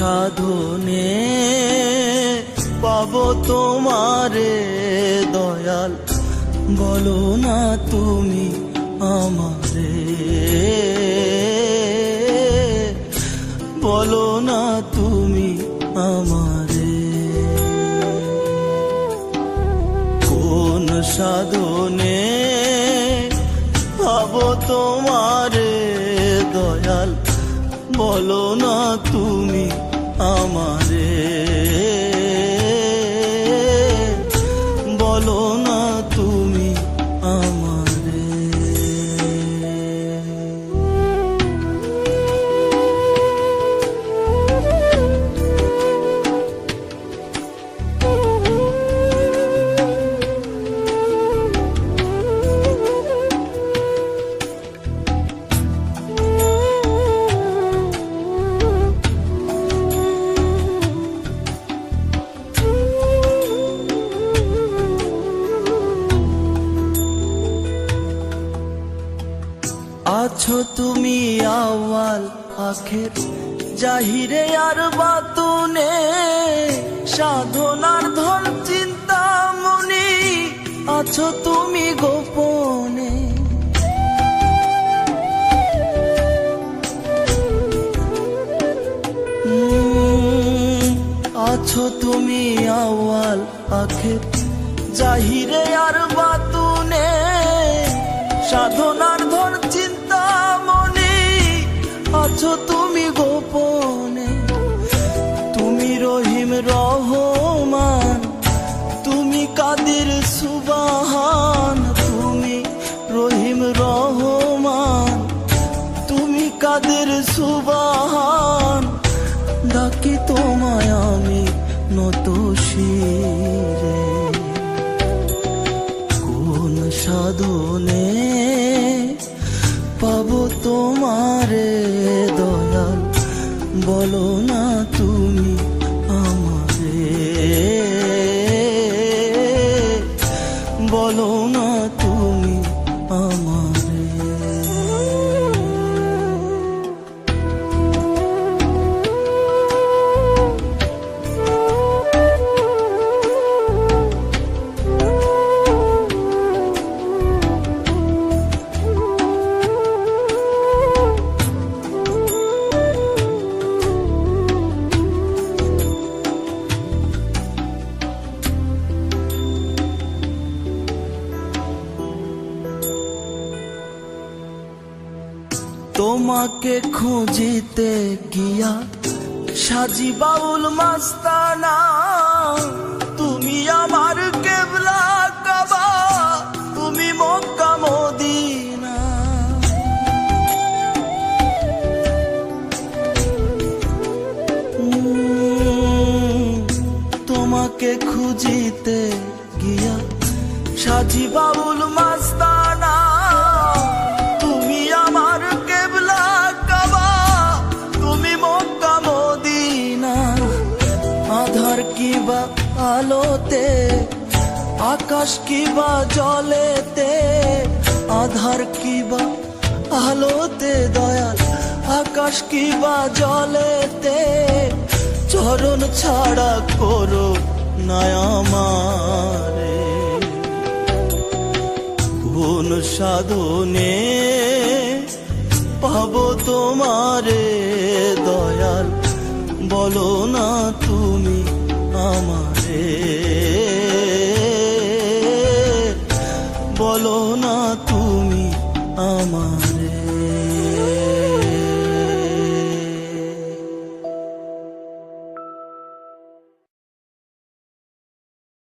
সাধনে পাবো তোমারে দয়াল, বলো না তুমি আমারে, বলো না তুমি আমারে। কোন সাধনে পাবো তোমারে দয়াল, বলো না তুমি আমারে, বলো না তুমি আমারে। আছো তুমি আওয়াল আখের, জাহিরে আর বাতুনে, সাধনার ধন চিন্তামণি, আছো তুমি গোপনে। আছো তুমি আওয়াল আখের, জাহিরে আর বাতুনে, সাধনার ধন চিন্তামণি, আছো তুমি গোপনে। তুমি রহিম রহমান, তুমি কাদির সুবহান, তুমি রহিম রহমান, তুমি কাদির সুবহান, ডাকি তোমায় আমি নত শিরে। কোন সাধনে পাবো তোমারে দয়াল, বলো না তুমি আমারে, বলো না তুমি আমারে। তোমাকে খুঁজিতে গিয়া সাজি বাউল মাস্তানা, তুমি আমার কেবলা কাবা, তুমি মক্কা মদিনা। তোমাকে খুঁজিতে গিয়া সাজি বাউল মাস্তানা, তুমি আমার কেবলা কাবা, তুমি মক্কা মদিনা। আধার কিবা আলোতে, আকাশ কিবা জলেতে, আধার কিবা আলোতে দয়াল, আকাশ কিবা জলেতে, চরণ ছাড়া করো না আমারে। কোন সাধনে পাবো তোমারে দয়াল, বলো না তুমি আমারে, বলো না তুমি আমারে।